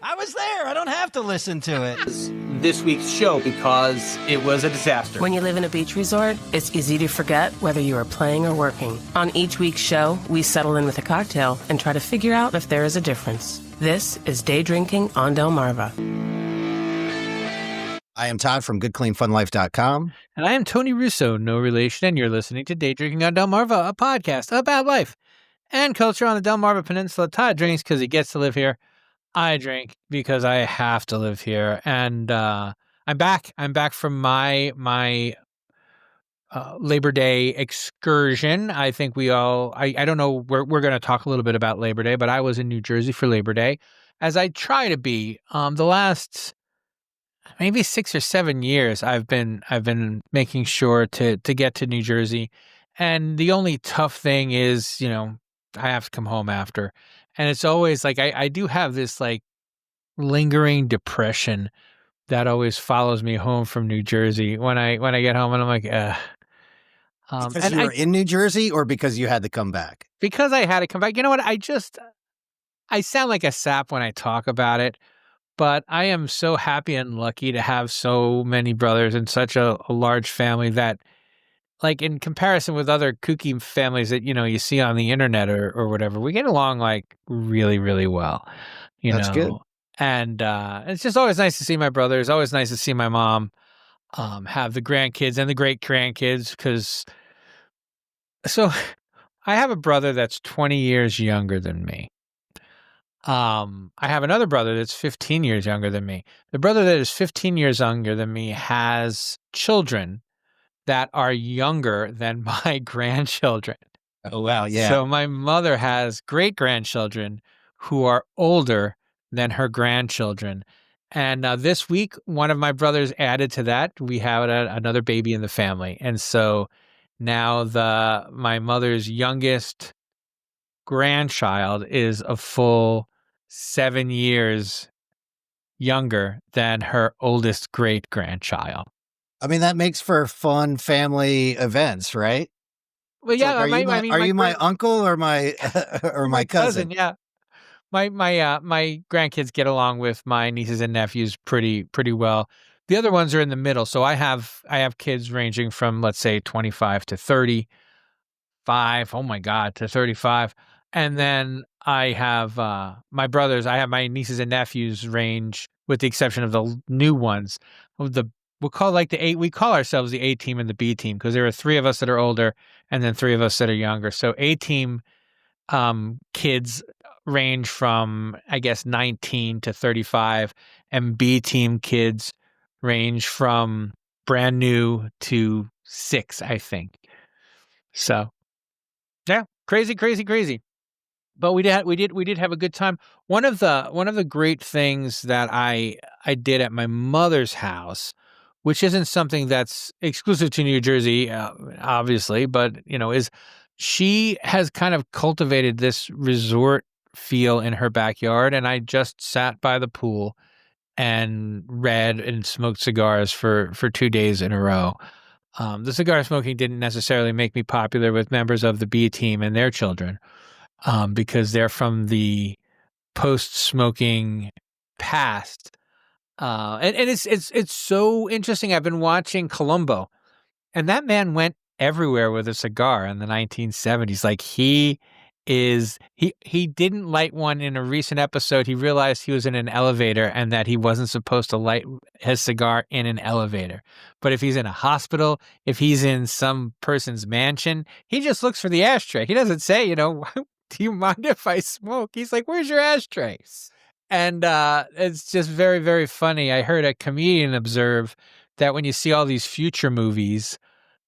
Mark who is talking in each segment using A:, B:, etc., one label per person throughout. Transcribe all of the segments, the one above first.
A: I was there. I don't have to listen to it.
B: This week's show because it was a disaster.
C: When you live in a beach resort, it's easy to forget whether you are playing or working. On each week's show, we settle in with a cocktail and try to figure out if there is a difference. This is Day Drinking on Delmarva.
A: I am Todd from GoodCleanFunLife.com.
D: And I am Tony Russo, no relation, and you're listening to Day Drinking on Delmarva, a podcast about life and culture on the Delmarva Peninsula. Todd drinks because he gets to live here. I drink because I have to live here. And I'm back. I'm back from my Labor Day excursion. I think we all, I don't know, we're going to talk a little bit about Labor Day, but I was in New Jersey for Labor Day, as I try to be. The last maybe 6 or 7 years, I've been making sure to get to New Jersey. And the only tough thing is, I have to come home after. And it's always like, I do have this like lingering depression that always follows me home from New Jersey when I get home, and I'm like,
A: Because you were in New Jersey, or because you had to come back?
D: Because I had to come back. You know what? I sound like a sap when I talk about it, but I am so happy and lucky to have so many brothers and such a large family that, like, in comparison with other kooky families that, you see on the internet or whatever, we get along like really, really well.
A: That's good.
D: And it's just always nice to see my brothers, always nice to see my mom, have the grandkids and the great grandkids. So I have a brother that's 20 years younger than me. I have another brother that's 15 years younger than me. The brother that is 15 years younger than me has children that are younger than my grandchildren.
A: Oh, wow. Yeah.
D: So my mother has great-grandchildren who are older than her grandchildren. And this week, one of my brothers added to that. We have another baby in the family. And so now my mother's youngest grandchild is a full 7 years younger than her oldest great-grandchild.
A: I mean, that makes for fun family events, right?
D: Well, yeah.
A: Are you my uncle or my or my cousin?
D: Yeah. My grandkids get along with my nieces and nephews pretty well. The other ones are in the middle. So I have kids ranging from, let's say, 25 to 35. Oh my God, to 35. And then I have my brothers. I have my nieces and nephews range, with the exception of the new ones. We call ourselves the A team and the B team, because there are 3 of us that are older and then 3 of us that are younger. So A team kids range from, I guess, 19 to 35, and B team kids range from brand new to 6, I think. So, yeah, crazy. But we did have a good time. One of the great things that I did at my mother's house, which isn't something that's exclusive to New Jersey, obviously, but is she has kind of cultivated this resort feel in her backyard, and I just sat by the pool and read and smoked cigars for 2 days in a row. The cigar smoking didn't necessarily make me popular with members of the B team and their children, because they're from the post-smoking past. And it's so interesting. I've been watching Columbo, and that man went everywhere with a cigar in the 1970s. Like he didn't light one in a recent episode. He realized he was in an elevator and that he wasn't supposed to light his cigar in an elevator. But if he's in a hospital, if he's in some person's mansion, he just looks for the ashtray. He doesn't say, do you mind if I smoke? He's like, where's your ashtray? And it's just very, very funny. I heard a comedian observe that when you see all these future movies,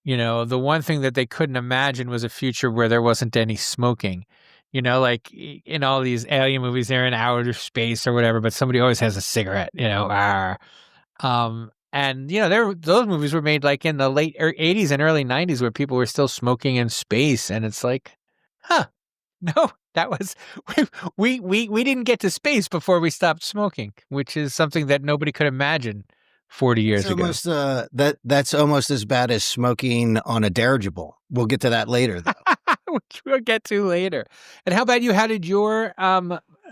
D: the one thing that they couldn't imagine was a future where there wasn't any smoking. Like in all these alien movies, they're in outer space or whatever, but somebody always has a cigarette, And, those movies were made like in the late 80s and early 90s, where people were still smoking in space. And it's like, no, that was, we didn't get to space before we stopped smoking, which is something that nobody could imagine 40 years ago.
A: Almost, that's almost as bad as smoking on a dirigible. We'll get to that later, though.
D: Which we'll get to later. And how about you? How did your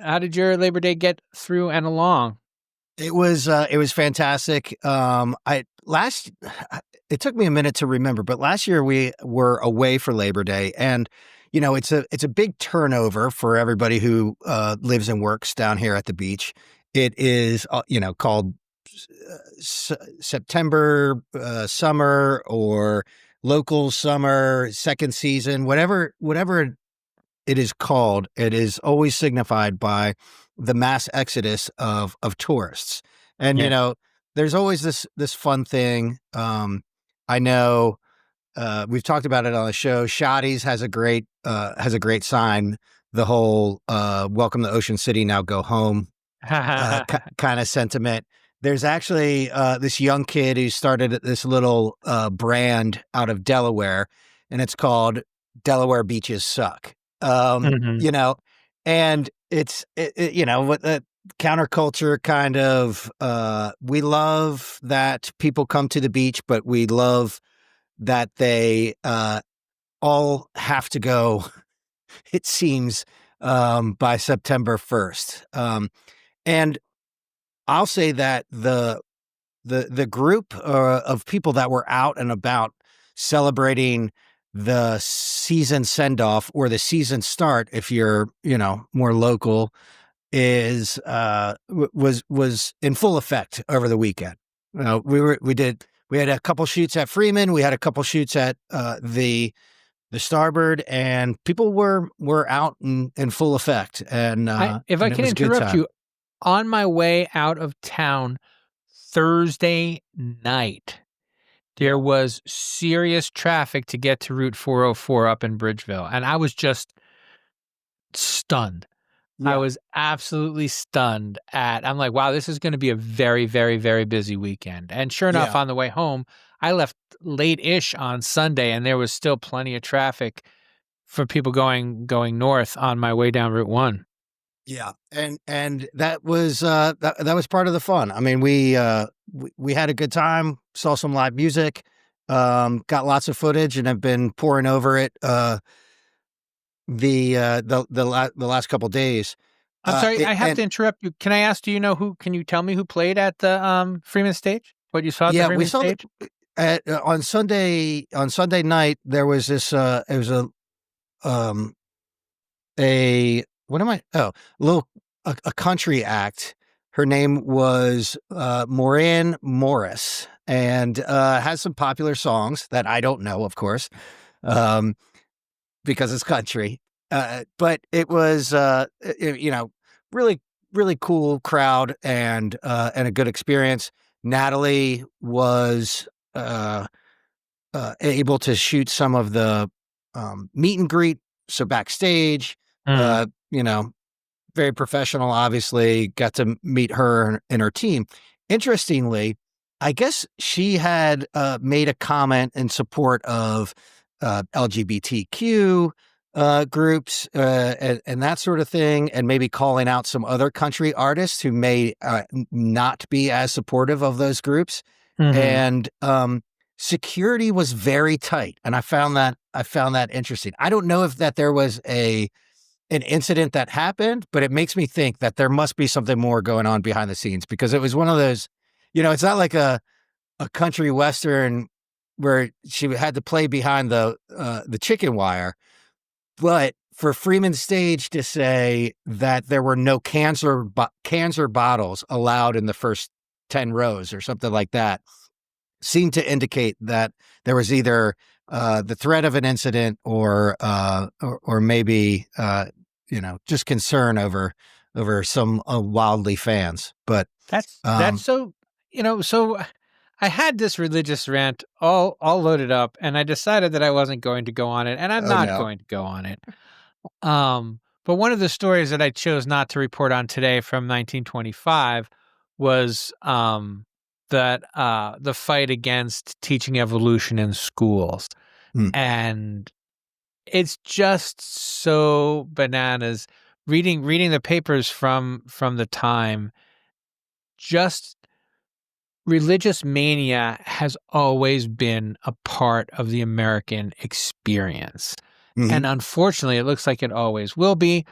D: How did your Labor Day get through and along?
A: It was fantastic. It took me a minute to remember, but last year we were away for Labor Day, and it's a big turnover for everybody who lives and works down here at the beach. It is called September summer or local summer, second season, whatever it is called. It is always signified by the mass exodus of tourists. And, there's always this fun thing. I know we've talked about it on the show. Shotty's has a great sign, the whole welcome to Ocean City, now go home kind of sentiment. There's actually this young kid who started this little brand out of Delaware, and it's called Delaware Beaches Suck. And it's what the counterculture kind of we love that people come to the beach, but we love that they all have to go, it seems, by September 1st. And I'll say that the group of people that were out and about celebrating the season send-off or the season start, if you're more local, is was in full effect over the weekend. We had a couple shoots at Freeman, we had a couple shoots at the Starboard, and people were out in full effect. And
D: if I can interrupt you, on my way out of town Thursday night, there was serious traffic to get to Route 404 up in Bridgeville. And I was just stunned. Yeah. I was absolutely stunned I'm like, wow, this is going to be a very, very, very busy weekend. And sure enough, on the way home, I left late-ish on Sunday, and there was still plenty of traffic for people going north on my way down Route 1.
A: Yeah, and that was that was part of the fun. I mean, we had a good time, saw some live music, got lots of footage, and have been pouring over it the last couple of days.
D: I'm sorry, I have to interrupt you. Can I ask? Can you tell me who played at the Freeman stage? What you saw at the Freeman stage?
A: On Sunday night there was this. It was a country act. Her name was Moran Morris, and has some popular songs that I don't know, of course, because it's country. But it was really, really cool crowd and a good experience. Natalie was able to shoot some of the meet and greet, so backstage. Very professional, obviously, got to meet her and her team. Interestingly, I guess she had made a comment in support of LGBTQ groups and that sort of thing, and maybe calling out some other country artists who may not be as supportive of those groups. And security was very tight, and I found that interesting. I don't know if that there was an incident that happened, but it makes me think that there must be something more going on behind the scenes, because it was one of those, it's not like a country western where she had to play behind the chicken wire, but for Freeman Stage to say that there were no cancer bottles allowed in the first 10 rows or something like that seemed to indicate that there was either the threat of an incident or maybe just concern over some wildly fans. But
D: that's so so I had this religious rant all loaded up, and I decided that I wasn't going to go on it, and I'm not going to go on it. But one of the stories that I chose not to report on today from 1925 was that the fight against teaching evolution in schools. And it's just so bananas. Reading the papers from the time, just religious mania has always been a part of the American experience. And unfortunately, it looks like it always will be.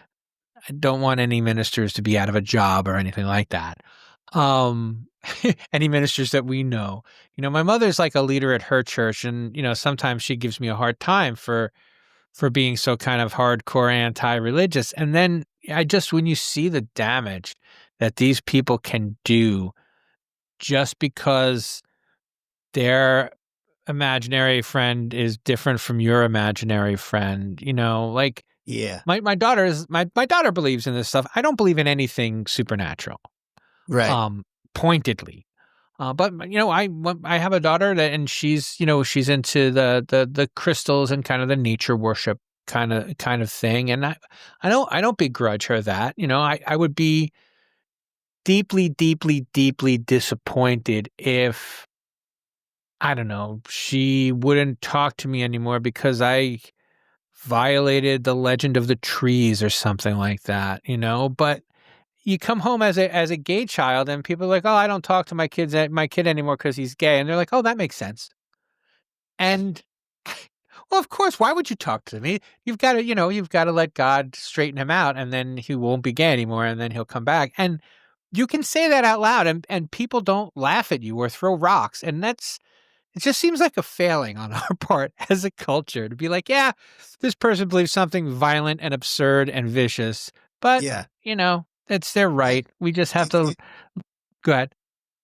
D: I don't want any ministers to be out of a job or anything like that. Any ministers that we know. My mother's like a leader at her church, and sometimes she gives me a hard time for being so kind of hardcore anti-religious. And then when you see the damage that these people can do just because their imaginary friend is different from your imaginary friend, like
A: Yeah.
D: my daughter believes in this stuff. I don't believe in anything supernatural,
A: Right.
D: pointedly. But I have a daughter and she's into the crystals and kind of the nature worship kind of thing, and I don't begrudge her that. I would be deeply, deeply, deeply disappointed if, I don't know, she wouldn't talk to me anymore because I violated the legend of the trees or something like that. But you come home as a gay child and people are like, oh, I don't talk to my kid anymore because he's gay. And they're like, oh, that makes sense. And well, of course, why would you talk to me? You've got to let God straighten him out, and then he won't be gay anymore, and then he'll come back. And you can say that out loud and people don't laugh at you or throw rocks. And it just seems like a failing on our part as a culture to be like, yeah, this person believes something violent and absurd and vicious, but
A: Yeah.
D: it's their right. We just have to go ahead.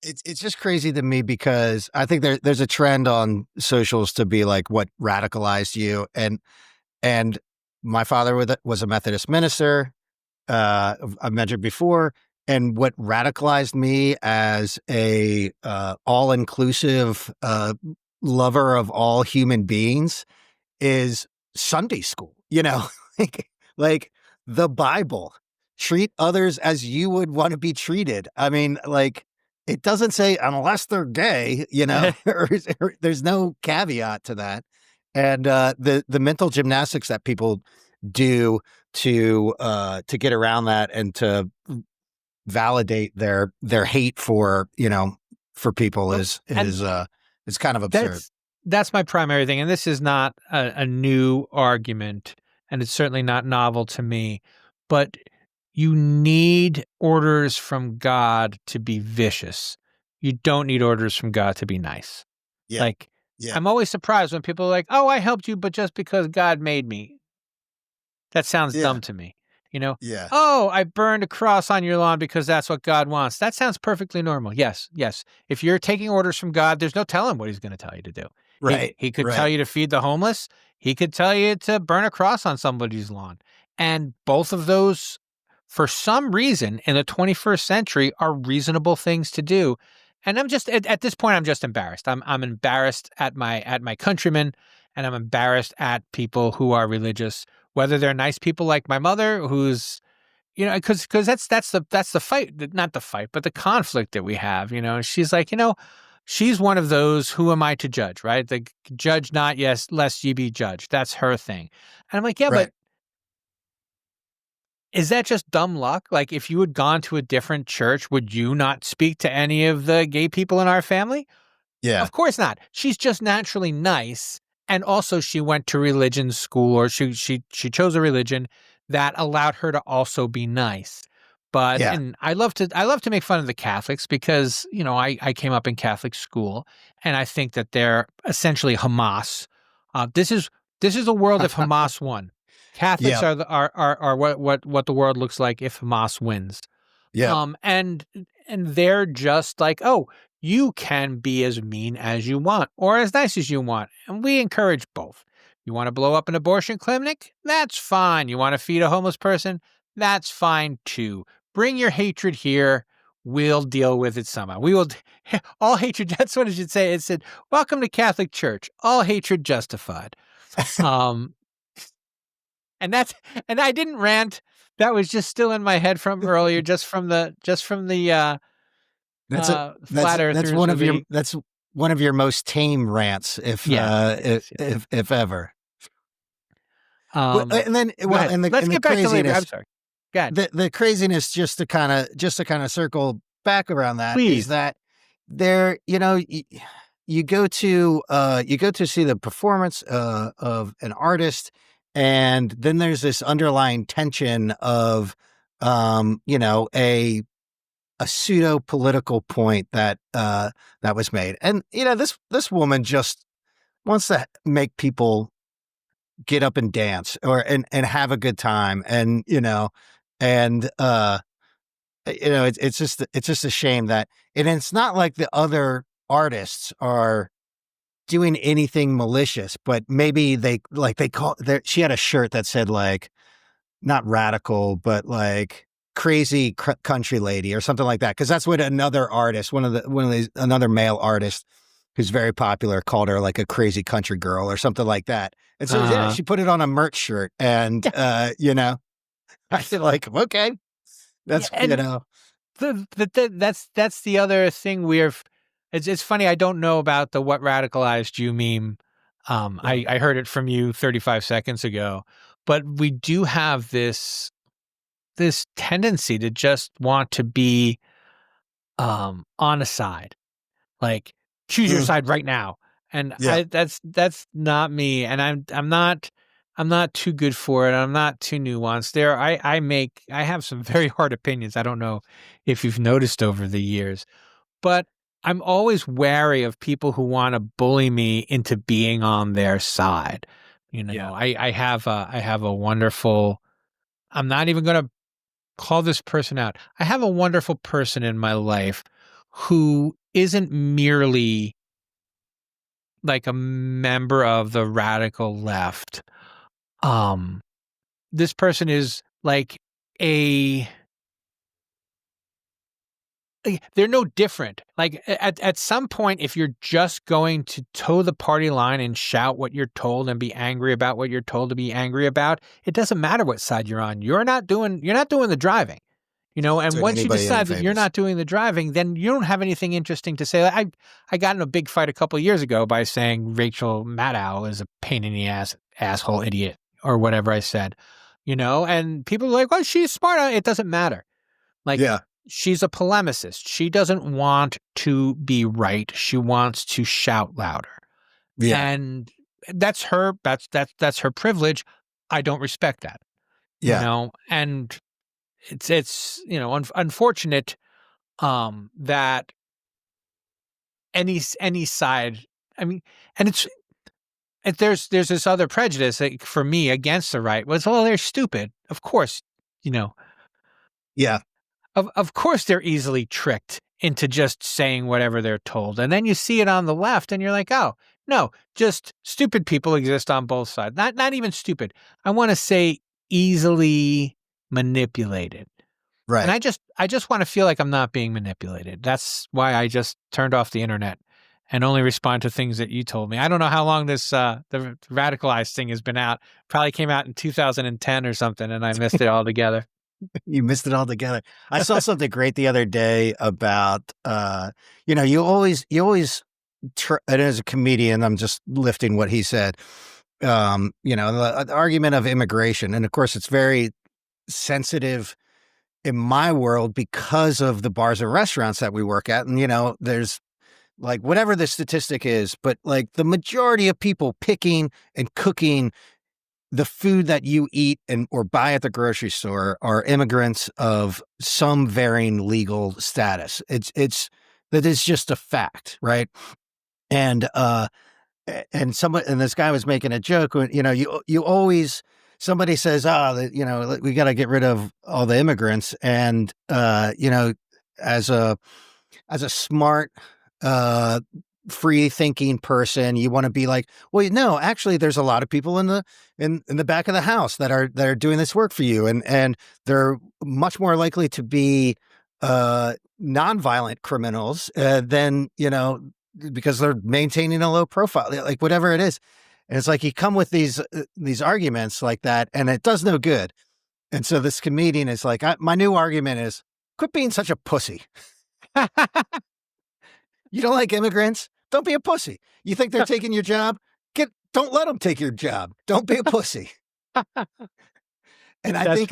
A: It's just crazy to me because I think there's a trend on socials to be like, what radicalized you? And my father was a Methodist minister, I mentioned before, and what radicalized me as a all-inclusive lover of all human beings is Sunday school. like the Bible. Treat others as you would want to be treated. I mean, like, it doesn't say unless they're gay, or there's no caveat to that. And the mental gymnastics that people do to get around that and to validate their hate for people is kind of absurd.
D: That's my primary thing, and this is not a new argument, and it's certainly not novel to me, but you need orders from God to be vicious. You don't need orders from God to be nice.
A: Yeah.
D: I'm always surprised when people are like, oh, I helped you, but just because God made me. That sounds dumb to me.
A: Yeah.
D: Oh, I burned a cross on your lawn because that's what God wants. That sounds perfectly normal. Yes. If you're taking orders from God, there's no telling what he's going to tell you to do.
A: Right.
D: He could tell you to feed the homeless. He could tell you to burn a cross on somebody's lawn. And both of those, for some reason, in the 21st century, are reasonable things to do. And I'm just at this point, I'm just embarrassed. I'm embarrassed at my countrymen, and I'm embarrassed at people who are religious, whether they're nice people like my mother, who's, because that's the fight, not the fight, but the conflict that we have. She's like, she's one of those, who am I to judge, right? The judge not, yes, lest ye be judged. That's her thing. And I'm like, yeah,
A: Right.
D: but is that just dumb luck? Like, if you had gone to a different church, would you not speak to any of the gay people in our family?
A: Yeah.
D: Of course not. She's just naturally nice. And also she went to religion school, or she chose a religion that allowed her to also be nice. But and I love to make fun of the Catholics because, I came up in Catholic school, and I think that they're essentially Hamas. This is a world if Hamas won. Catholics are what the world looks like if Hamas wins.
A: Yeah.
D: And they're just like, oh, you can be as mean as you want or as nice as you want. And we encourage both. You want to blow up an abortion clinic? That's fine. You want to feed a homeless person? That's fine too. Bring your hatred here. We'll deal with it somehow. We will. All hatred. That's what it should say. It said, welcome to Catholic Church. All hatred justified. And I didn't rant. That was just still in my head from earlier, just from the flat earthers.
A: That's one of your most tame rants, if ever. And then
D: let's get back to labor. I'm sorry. Go ahead.
A: The craziness, just to kind of circle back around that,
D: Please.
A: Is that there, you go to see the performance of an artist, And then there's this underlying tension of, a pseudo political point that was made. And, this woman just wants to make people get up and dance and have a good time. And, it's just a shame that, and it's not like the other artists are doing anything malicious, but maybe she had a shirt that said like, not radical, but like crazy country lady or something like that. Cause that's what another artist, another male artist who's very popular called her, like a crazy country girl or something like that. And so she put it on a merch shirt and, I said like, okay, that's,
D: that's the other thing it's funny. I don't know about the "what radicalized you" meme. I heard it from you 35 seconds ago, but we do have this tendency to just want to be on a side, like choose your side right now. And that's not me. And I'm not too good for it. I'm not too nuanced. I have some very hard opinions. I don't know if you've noticed over the years, but I'm always wary of people who want to bully me into being on their side. I have a wonderful, I'm not even going to call this person out. I have a wonderful person in my life who isn't merely like a member of the radical left. This person is like they're no different. Like at some point, if you're just going to toe the party line and shout what you're told and be angry about what you're told to be angry about, it doesn't matter what side you're on. You're not doing the driving, and once you decide that you're not doing the driving, then you don't have anything interesting to say. I got in a big fight a couple of years ago by saying Rachel Maddow is a pain in the ass, asshole, idiot, or whatever I said, and people are like, well, she's smart. It doesn't matter. Like, she's a polemicist. She doesn't want to be right. She wants to shout louder. Yeah. And that's her privilege. I don't respect that. Yeah. And it's unfortunate that any side, I mean, and there's this other prejudice for me against the right was, well, they're stupid. Of course, Yeah. Of course they're easily tricked into just saying whatever they're told. And then you see it on the left and you're like, oh, no, just stupid people exist on both sides. Not even stupid. I want to say easily manipulated. Right. And I just want to feel like I'm not being manipulated. That's why I just turned off the internet and only respond to things that you told me. I don't know how long this the radicalized thing has been out. Probably came out in 2010 or something, and I missed it altogether.
A: You missed it altogether. I saw something great the other day about, you always, and as a comedian, I'm just lifting what he said, the argument of immigration. And of course, it's very sensitive in my world because of the bars and restaurants that we work at. And, there's like whatever the statistic is, but like the majority of people picking and cooking the food that you eat or buy at the grocery store are immigrants of some varying legal status. That is just a fact, right? And this guy was making a joke when, you always, somebody says, we got to get rid of all the immigrants. And, as a smart, free thinking person, you want to be like, well, no, actually there's a lot of people in the back of the house that are doing this work for you. And they're much more likely to be, nonviolent criminals, than, because they're maintaining a low profile, like whatever it is. And it's like, you come with these arguments like that and it does no good. And so this comedian is like, my new argument is quit being such a pussy. You don't like immigrants? Don't be a pussy. You think they're taking your job? Don't let them take your job. Don't be a pussy. And I think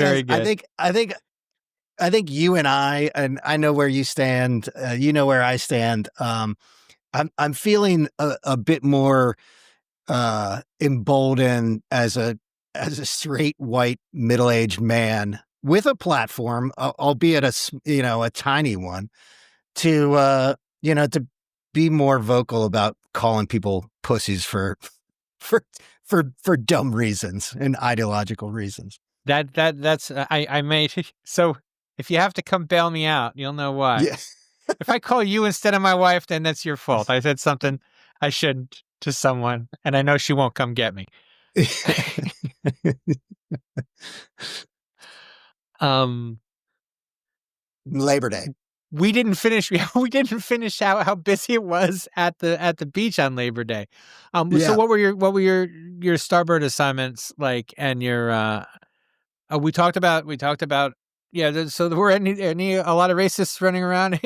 A: you and I know where you stand. You know where I stand. I'm feeling a bit more emboldened as a as a straight white middle-aged man with a platform, albeit a tiny one, to to be more vocal about calling people pussies for dumb reasons and ideological reasons.
D: That's I made so if you have to come bail me out, you'll know why.
A: Yeah.
D: If I call you instead of my wife, then that's your fault. I said something I shouldn't to someone, and I know she won't come get me.
A: Labor Day.
D: We didn't finish. We didn't finish how busy it was at the beach on Labor Day. So what were your Starboard assignments like? And your we talked about yeah. So there were a lot of racists running around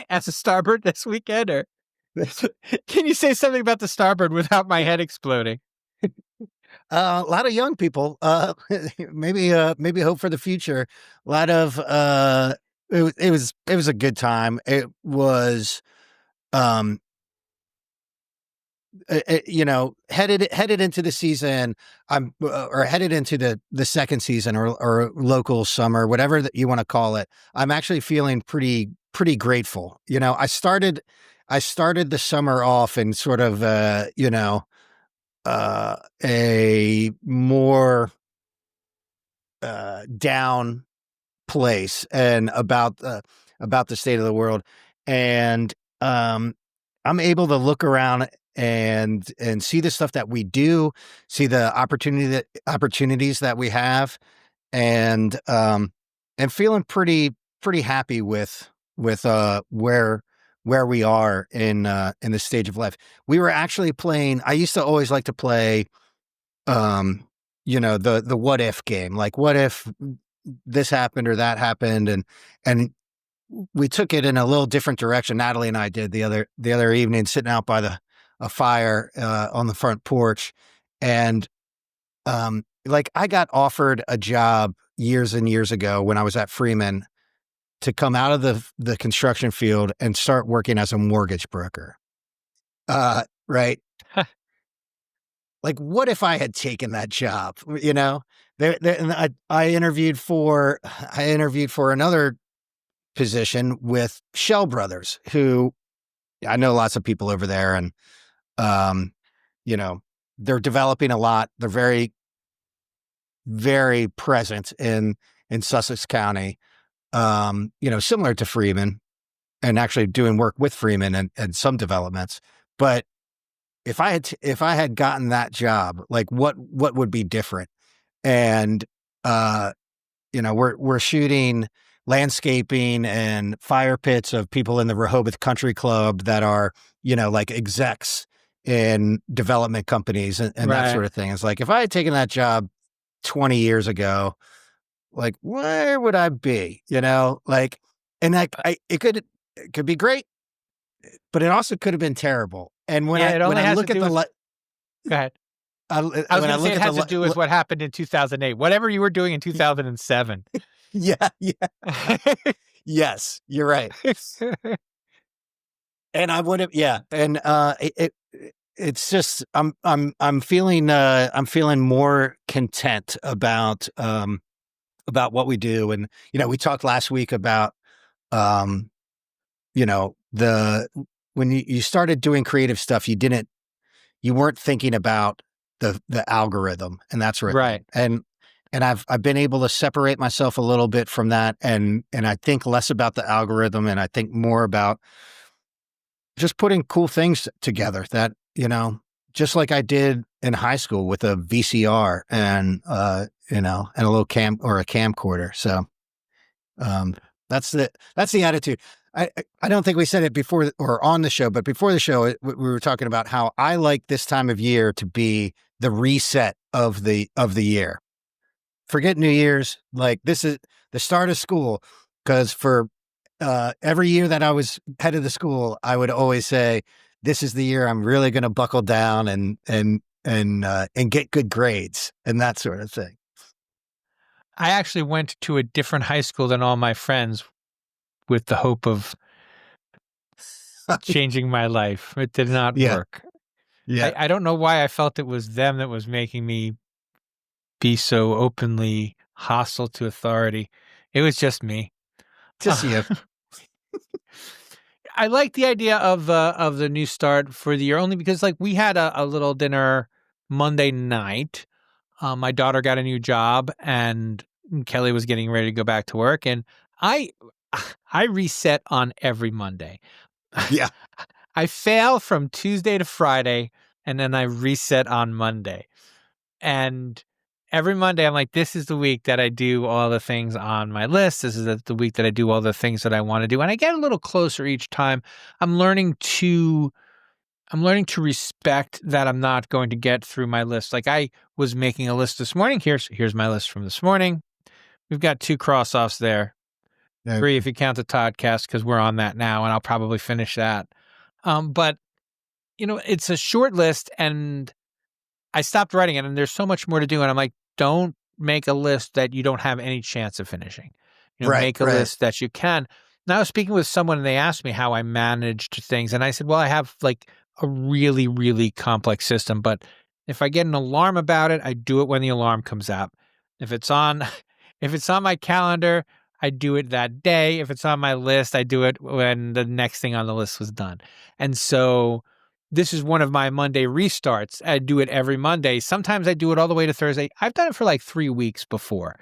D: as a Starboard this weekend, or can you say something about the Starboard without my head exploding?
A: A lot of young people. Maybe hope for the future. A lot of it was a good time. It was, headed into the season. Or headed into the second season or local summer, whatever that you want to call it. I'm actually feeling pretty grateful. I started the summer off in sort of a more down place and about the state of the world, and I'm able to look around and see the stuff that we do, see the opportunities that we have, and feeling pretty happy with where we are in the stage of life. We were actually playing. I used to always like to play, the what if game. Like, what if this happened or that happened, and we took it in a little different direction. Natalie and I did the other evening, sitting out by a fire on the front porch, and I got offered a job years and years ago when I was at Freeman to come out of the construction field and start working as a mortgage broker. Right. Like, what if I had taken that job? And I interviewed for another position with Shell Brothers, who I know lots of people over there, and they're developing a lot. They're very, very present in Sussex County. Similar to Freeman, and actually doing work with Freeman and some developments. But if I had gotten that job, like what would be different? And we're shooting landscaping and fire pits of people in the Rehoboth Country Club that are like execs in development companies and
D: Right.
A: that sort of thing. It's like, if I had taken that job 20 years ago, like, where would I be? And it could be great, but it also could have been terrible. And when I look at the
D: go ahead. I was going to say it has to do with what happened in 2008, whatever you were doing in 2007.
A: Yeah. Yes, you're right. And I would have, yeah. And it's just I'm feeling more content about what we do. And we talked last week about when you started doing creative stuff, you weren't thinking about the algorithm and that sort of
D: Right.
A: thing. And I've been able to separate myself a little bit from that, and I think less about the algorithm, and I think more about just putting cool things together that, just like I did in high school with a VCR and a little camcorder. So that's the attitude. I don't think we said it before or on the show, but before the show, we were talking about how I like this time of year to be the reset of the year. Forget New Year's. Like, this is the start of school, because for every year that I was head of the school, I would always say, this is the year I'm really going to buckle down and get good grades and that sort of thing.
D: I actually went to a different high school than all my friends with the hope of changing my life. It did not work.
A: Yeah.
D: I don't know why I felt it was them that was making me be so openly hostile to authority. It was just me.
A: Just you.
D: I like the idea of the new start for the year only because like we had a little dinner Monday night. My daughter got a new job and Kelly was getting ready to go back to work, and I reset on every Monday.
A: Yeah.
D: I fail from Tuesday to Friday, and then I reset on Monday. And every Monday, I'm like, this is the week that I do all the things on my list. This is the week that I do all the things that I want to do. And I get a little closer each time. I'm learning to respect that I'm not going to get through my list. Like I was making a list this morning. Here's my list from this morning. We've got 2 cross-offs there. 3 if you count the Toddcast, because we're on that now, and I'll probably finish that. But, it's a short list, and I stopped writing it, and there's so much more to do, and I'm like, don't make a list that you don't have any chance of finishing. Make a list that you can. And I was speaking with someone, and they asked me how I managed things, and I said, well, I have, like, a really, really complex system, but if I get an alarm about it, I do it when the alarm comes out. If it's on my calendar, I do it that day. If it's on my list, I do it when the next thing on the list was done. And so this is one of my Monday restarts. I do it every Monday. Sometimes I do it all the way to Thursday. I've done it for like 3 weeks before.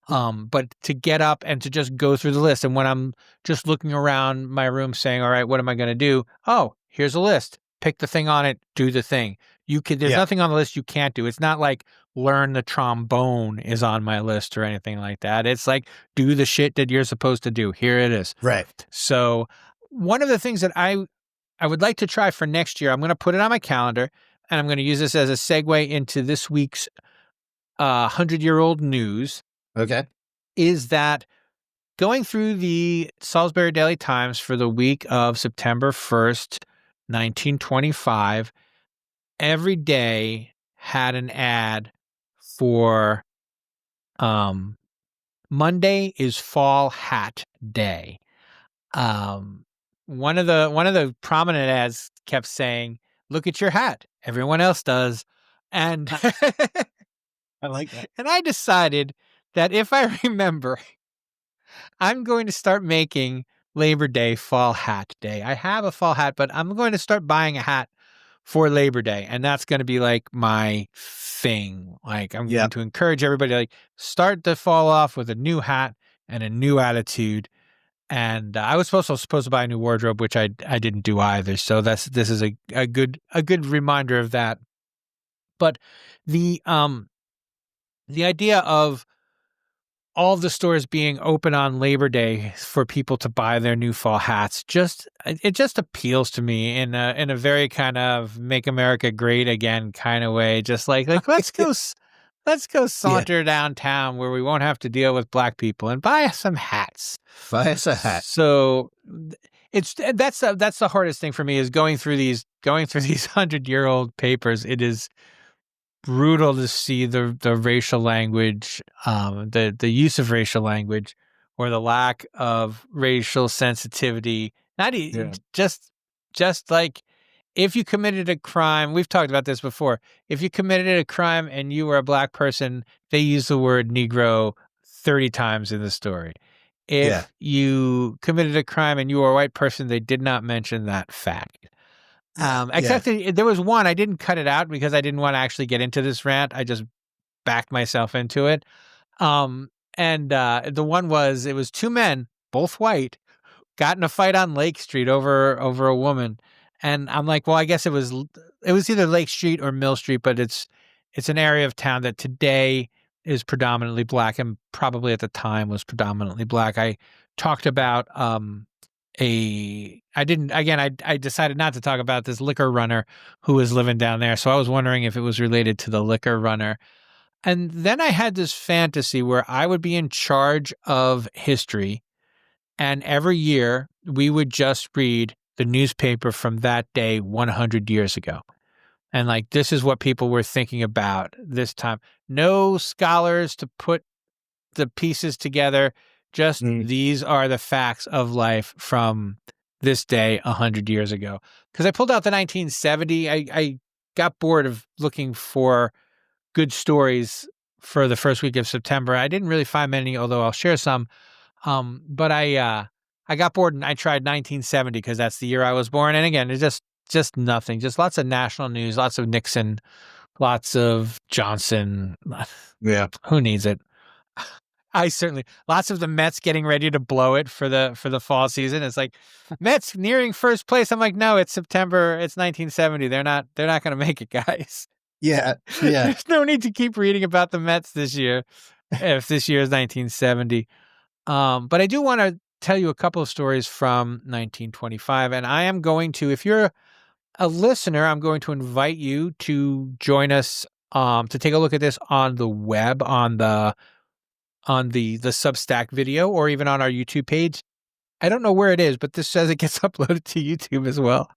D: But to get up and to just go through the list. And when I'm just looking around my room saying, all right, what am I going to do? Oh, here's a list. Pick the thing on it, do the thing. There's nothing on the list you can't do. It's not like learn the trombone is on my list or anything like that. It's like do the shit that you're supposed to do. Here it is.
A: Right.
D: So one of the things that I would like to try for next year, I'm going to put it on my calendar, and I'm going to use this as a segue into this week's 100-year-old news.
A: Okay.
D: Is that going through the Salisbury Daily Times for the week of September 1st, 1925, every day had an ad for Monday is Fall Hat Day. One of the prominent ads kept saying, "Look at your hat. Everyone else does." And
A: I like that.
D: And I decided that if I remember, I'm going to start making Labor Day Fall Hat Day. I have a fall hat, but I'm going to start buying a hat for Labor Day, and that's going to be like my thing. Like I'm going to encourage everybody, like start the fall off with a new hat and a new attitude. And I was supposed to buy a new wardrobe, which I didn't do either. So this is a good reminder of that. But the idea of all the stores being open on Labor Day for people to buy their new fall hats it just appeals to me in a very kind of make America great again kind of way. Just like let's go saunter downtown where we won't have to deal with black people and buy us some hats.
A: Buy us a hat.
D: So that's the hardest thing for me is going through these 100-year-old papers. It is brutal to see the racial language, the use of racial language, or the lack of racial sensitivity. Just like if you committed a crime, we've talked about this before. If you committed a crime and you were a black person, they use the word Negro 30 times in the story. If you committed a crime and you were a white person, they did not mention that fact. Except there was one, I didn't cut it out because I didn't want to actually get into this rant. I just backed myself into it. The one was, it was 2 men, both white, got in a fight on Lake Street over a woman. And I'm like, well, I guess it was either Lake Street or Mill Street, but it's an area of town that today is predominantly black and probably at the time was predominantly black. I talked about I decided not to talk about this liquor runner who was living down there. So I was wondering if it was related to the liquor runner. And then I had this fantasy where I would be in charge of history. And every year we would just read the newspaper from that day 100 years ago. And like, this is what people were thinking about this time. No scholars to put the pieces together. Just these are the facts of life from this day 100 years ago. Because I pulled out the 1970. I got bored of looking for good stories for the first week of September. I didn't really find many, although I'll share some. But I got bored and I tried 1970 because that's the year I was born. And again, it's just nothing, just lots of national news, lots of Nixon, lots of Johnson.
A: Yeah.
D: Who needs it? Lots of the Mets getting ready to blow it for the fall season. It's like Mets nearing first place. I'm like, no, it's September. It's 1970. They're not going to make it, guys.
A: Yeah.
D: There's no need to keep reading about the Mets this year if this year is 1970. But I do want to tell you a couple of stories from 1925. And I am going to, if you're a listener, I'm going to invite you to join us to take a look at this on the web, on the Substack video, or even on our YouTube page. I don't know where it is, but this says it gets uploaded to YouTube as well.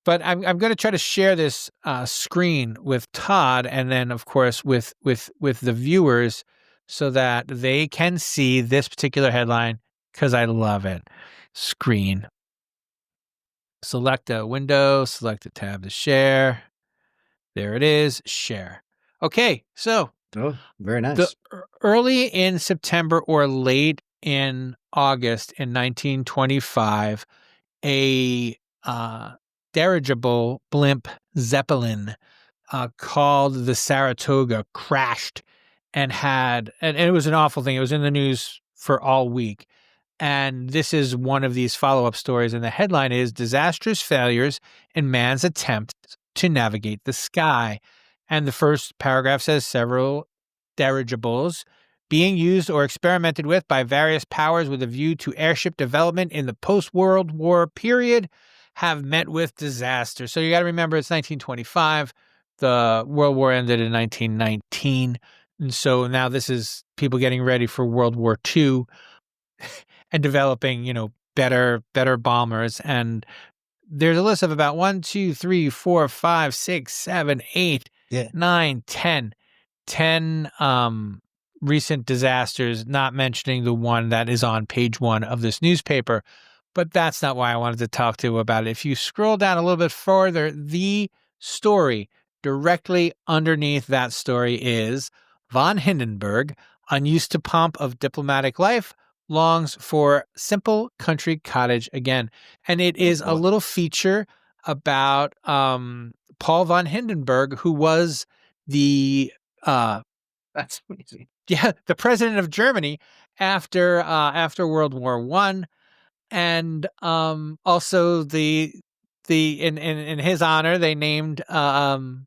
D: But I'm going to try to share this screen with Todd, and then of course with the viewers, so that they can see this particular headline because I love it. Screen. Select a window. Select a tab to share. There it is. Share. Okay, so.
A: Oh, very nice.
D: Early in September or late in August in 1925, a dirigible blimp Zeppelin called the Saratoga crashed and it was an awful thing. It was in the news for all week. And this is one of these follow-up stories. And the headline is Disastrous Failures in Man's Attempt to Navigate the Sky. And the first paragraph says several dirigibles being used or experimented with by various powers with a view to airship development in the post-World War period have met with disaster. So you got to remember it's 1925. The World War ended in 1919. And so now this is people getting ready for World War II and developing, better bombers. And there's a list of about 1, 2, 3, 4, 5, 6, 7, 8, 9, 10 recent disasters, not mentioning the one that is on page 1 of this newspaper. But that's not why I wanted to talk to you about it. If you scroll down a little bit further, the story directly underneath that story is von Hindenburg, unused to pomp of diplomatic life, longs for simple country cottage again. And it is a little feature about Paul von Hindenburg, who was the that's amazing. Yeah, the president of Germany after World War I, and also in his honor they named an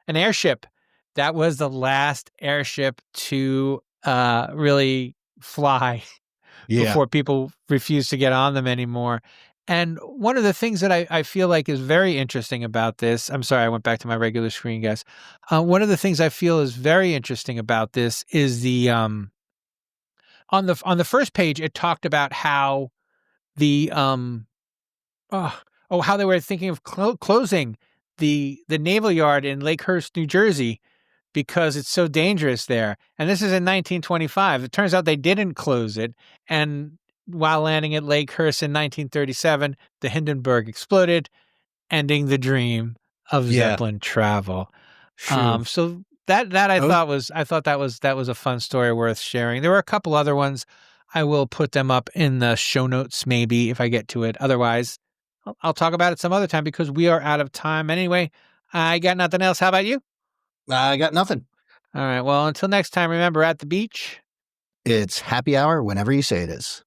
D: airship that was the last airship to really fly before people refused to get on them anymore. And one of the things that I feel like is very interesting about this, I'm sorry, I went back to my regular screen, guys. One of the things I feel is very interesting about this is the on the first page, it talked about how the how they were thinking of closing the naval yard in Lakehurst, New Jersey, because it's so dangerous there. And this is in 1925. It turns out they didn't close it, and while landing at Lakehurst in 1937, the Hindenburg exploded, ending the dream of Zeppelin travel. So that I thought that was a fun story worth sharing. There were a couple other ones. I will put them up in the show notes maybe if I get to it. Otherwise, I'll talk about it some other time because we are out of time anyway. I got nothing else. How about you?
A: I got nothing.
D: All right. Well, until next time, remember, at the beach,
A: it's happy hour whenever you say it is.